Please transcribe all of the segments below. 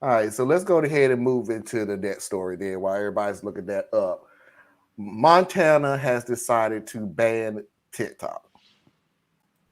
All right, so let's go ahead and move into the next story then while everybody's looking that up. Montana has decided to ban TikTok.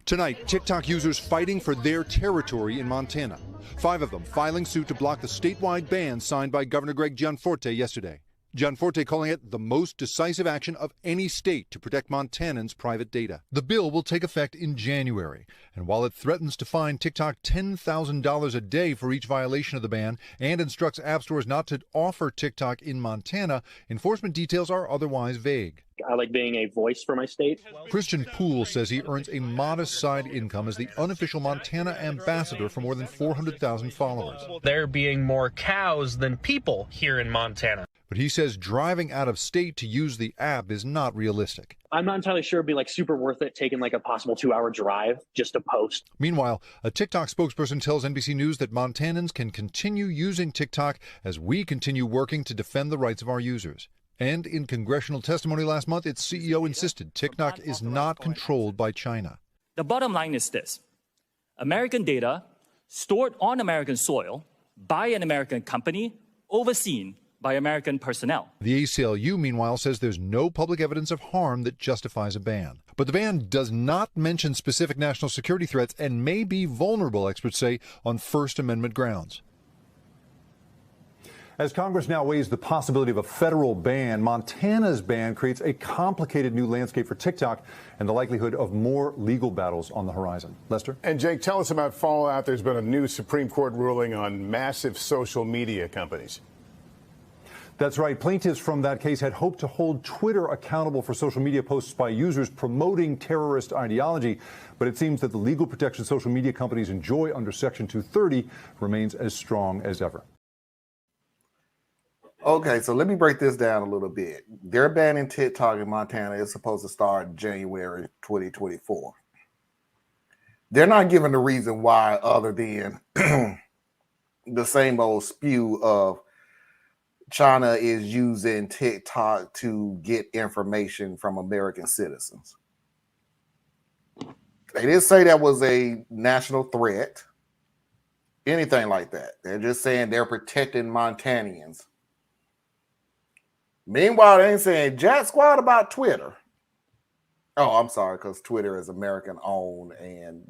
Tonight, TikTok users fighting for their territory in Montana. 5 of them filing suit to block the statewide ban signed by Governor Greg Gianforte yesterday. Gianforte calling it the most decisive action of any state to protect Montanans' private data. The bill will take effect in January, and while it threatens to fine TikTok $10,000 a day for each violation of the ban and instructs app stores not to offer TikTok in Montana, enforcement details are otherwise vague. I like being a voice for my state. Christian Poole says he earns a modest side income as the unofficial Montana ambassador for more than 400,000 followers. There being more cows than people here in Montana. But he says driving out of state to use the app is not realistic. I'm not entirely sure it'd be like super worth it taking like a possible 2-hour drive just to post. Meanwhile, a TikTok spokesperson tells NBC News that Montanans can continue using TikTok as we continue working to defend the rights of our users. And in congressional testimony last month, its CEO insisted TikTok is not controlled by China. The bottom line is this: American data stored on American soil by an American company, overseen by American personnel. The ACLU, meanwhile, says there's no public evidence of harm that justifies a ban. But the ban does not mention specific national security threats and may be vulnerable, experts say, on First Amendment grounds. As Congress now weighs the possibility of a federal ban, Montana's ban creates a complicated new landscape for TikTok and the likelihood of more legal battles on the horizon. Lester? And Jake, tell us about fallout. There's been a new Supreme Court ruling on massive social media companies. That's right. Plaintiffs from that case had hoped to hold Twitter accountable for social media posts by users promoting terrorist ideology. But it seems that the legal protection social media companies enjoy under Section 230 remains as strong as ever. Okay, so let me break this down a little bit. They're banning TikTok in Montana. It's supposed to start January 2024. They're not giving the reason why other than the same old spew of China is using TikTok to get information from American citizens. They didn't say that was a national threat, anything like that. They're just saying they're protecting Montanans. Meanwhile, they ain't saying jack squat about Twitter. Oh, I'm sorry, because Twitter is American owned, and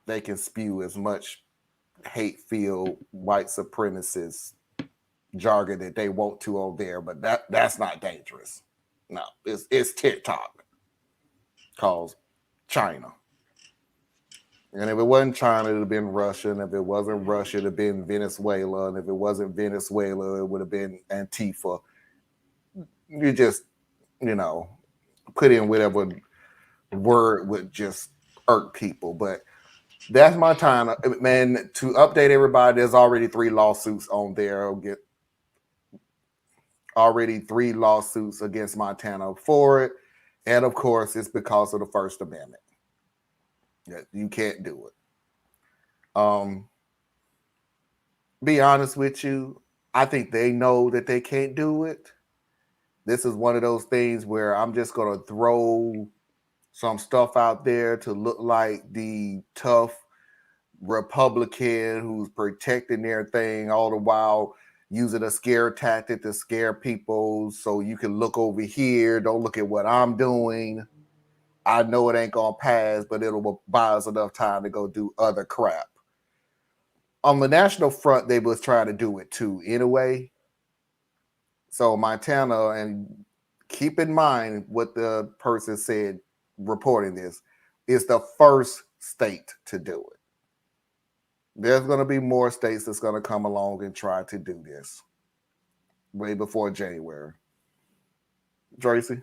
they can spew as much hate-filled white supremacist jargon that they want to on there, but that's not dangerous. No, it's TikTok, cause China. And if it wasn't China, it would have been Russia. And if it wasn't Russia, it would have been Venezuela. And if it wasn't Venezuela, it would have been Antifa. You just, put in whatever word would just irk people. But that's my time. Man, to update everybody, there's already 3 lawsuits on there. Already 3 lawsuits against Montana for it. And of course, it's because of the First Amendment. You can't do it. Be honest with you, I think they know that they can't do it. This is one of those things where I'm just going to throw some stuff out there to look like the tough Republican who's protecting their thing, all the while using a scare tactic to scare people so you can look over here, don't look at what I'm doing. I know it ain't going to pass, but it'll buy us enough time to go do other crap. On the national front, they was trying to do it too anyway. So Montana, and keep in mind what the person said reporting this, is the first state to do it. There's going to be more states that's going to come along and try to do this way before January. Tracy?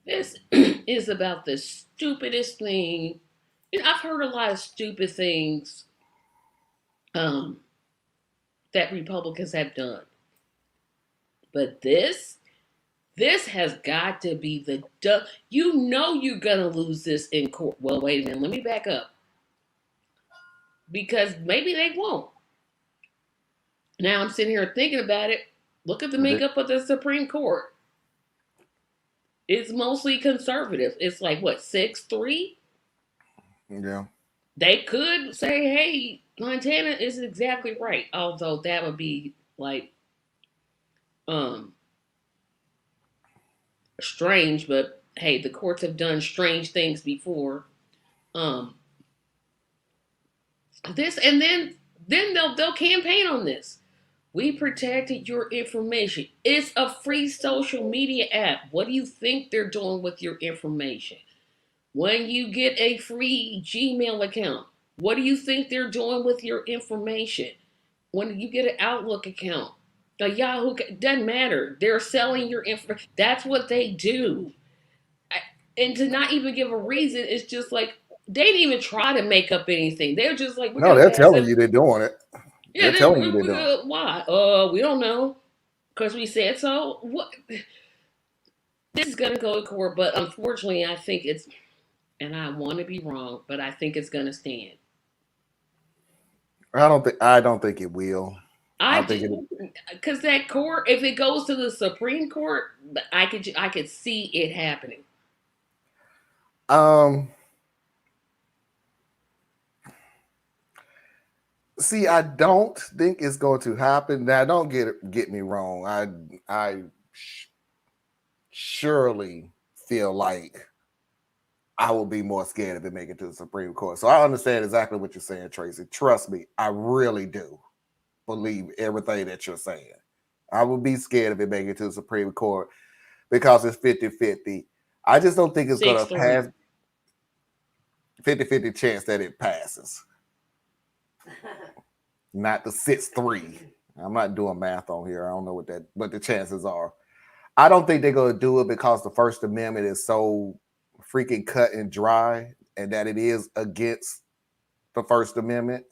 This is about the stupidest thing. I've heard a lot of stupid things that Republicans have done. But this has got to be the you're going to lose this in court. Well, wait a minute. Let me back up. Because maybe they won't. Now I'm sitting here thinking about it. Look at the makeup of the Supreme Court. It's mostly conservative. It's like, what, 6-3? Yeah. They could say, hey, Montana is exactly right. Although that would be like um strange, but hey, the courts have done strange things before. Um this and then they'll campaign on this. We protected your information. It's a free social media app. What do you think they're doing with your information? When you get a free Gmail account, what do you think they're doing with your information? When you get an Outlook account, a Yahoo, doesn't matter. They're selling your information. That's what they do. And to not even give a reason, it's just like they didn't even try to make up anything. They're just like, we're No, gonna they're pass telling it. you they're doing it. Yeah, They're telling you they're doing it. why? We don't know because we said so. What? This is gonna go to court, but unfortunately, I think it's, and I want to be wrong, but I think it's gonna stand. I don't think it will. I think do, because that court, if it goes to the Supreme Court, I could see it happening. See, I don't think it's going to happen. Now, don't get me wrong. I surely feel like I will be more scared if it make it to the Supreme Court. So I understand exactly what you're saying, Tracy. Trust me, I really do believe everything that you're saying. I would be scared if it make it to the Supreme Court because it's 50-50. I just don't think it's going to pass. 50-50 chance that it passes. Not the 6-3. I'm not doing math on here. I don't know what the chances are. I don't think they're going to do it because the First Amendment is so freaking cut and dry, and that it is against the First Amendment.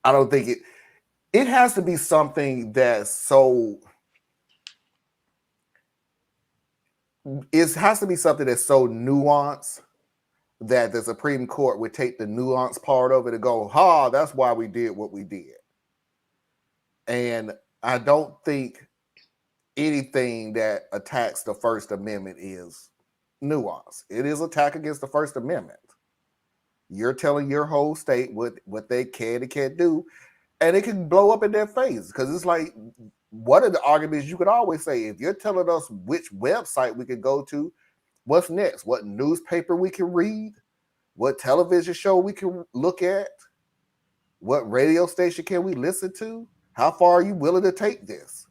I don't think it has to be something that's so. It has to be something that's so nuanced that the Supreme Court would take the nuance part of it and go, that's why we did what we did. And I don't think anything that attacks the First Amendment is nuance. It is attack against the First Amendment. You're telling your whole state what they can and can't do, and it can blow up in their face. Because it's like, one of the arguments you could always say, if you're telling us which website we could go to, what's next? What newspaper we can read? What television show we can look at? What radio station can we listen to? How far are you willing to take this?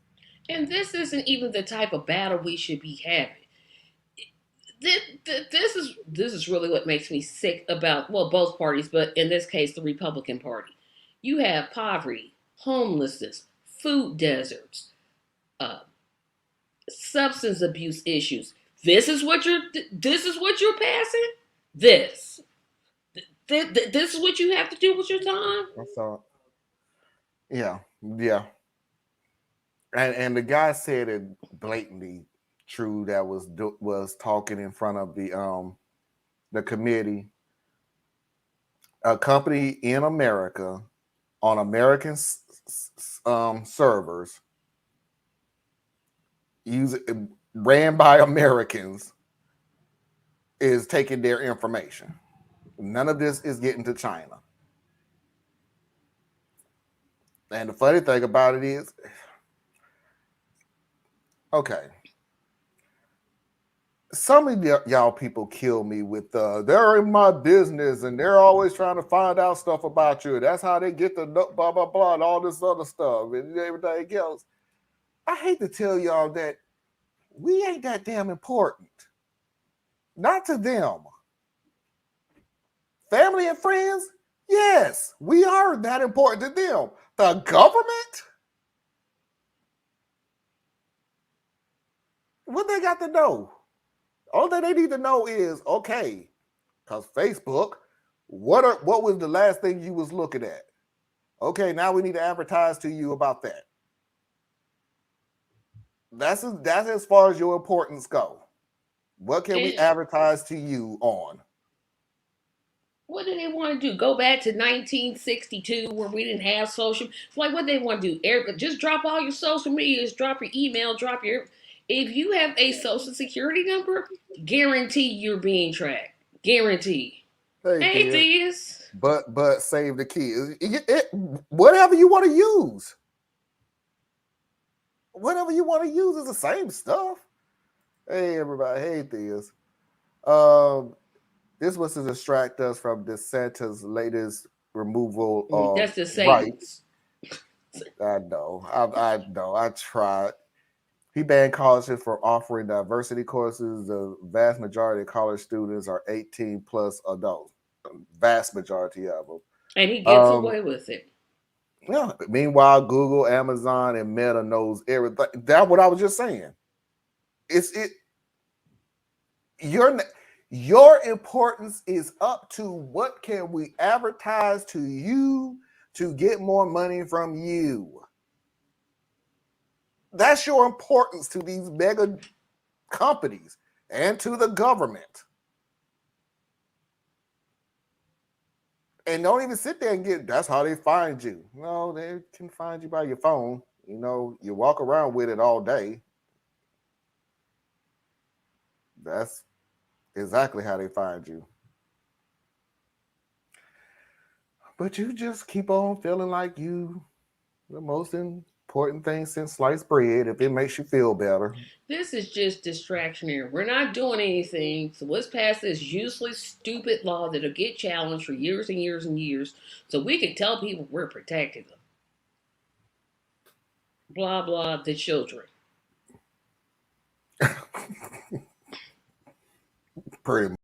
And this isn't even the type of battle we should be having. This is really what makes me sick about, well, both parties, but in this case, the Republican Party. You have poverty, homelessness, food deserts, substance abuse issues. This is what you're passing. This is what you have to do with your time. That's all. Yeah. And the guy said it blatantly true that was talking in front of the committee. A company in America on American servers ran by Americans is taking their information. None of this is getting to China. And the funny thing about it is, okay, some of y'all people kill me with they're in my business and they're always trying to find out stuff about you. That's how they get the blah blah blah and all this other stuff and everything else. I hate to tell y'all that we ain't that damn important. Not to them. Family and friends, yes, we are that important to them. The government? What they got to know? All that they need to know is, okay, because Facebook, what was the last thing you was looking at? Okay, now we need to advertise to you about that. That's as far as your importance go. What can we advertise to you on? What do they want to do? Go back to 1962 where we didn't have social. It's like what they want to do. Just drop all your social media. Just drop your email. If you have a social security number, guarantee you're being tracked. Guarantee. Hey, Tia. Theus. But save the kids. Whatever you want to use. Whatever you want to use is the same stuff. Hey, everybody. Hey, Theus. This was to distract us from DeSantis' latest removal of That's the rights. Saints. I know. I know. I tried. He banned colleges from offering diversity courses. The vast majority of college students are 18 plus adults. Vast majority of them. And he gets away with it. Yeah. Meanwhile, Google, Amazon, and Meta knows everything. That's what I was just saying. Your importance is up to what can we advertise to you to get more money from you. That's your importance to these mega companies and to the government. And don't even sit there and that's how they find you. No, they can find you by your phone. You know, you walk around with it all day. That's exactly how they find you. But you just keep on feeling like you the most important thing since sliced bread if it makes you feel better. This is just distraction here. We're not doing anything. So let's pass this useless, stupid law that'll get challenged for years and years and years so we can tell people we're protecting them. Blah, blah, the children. Pretty much.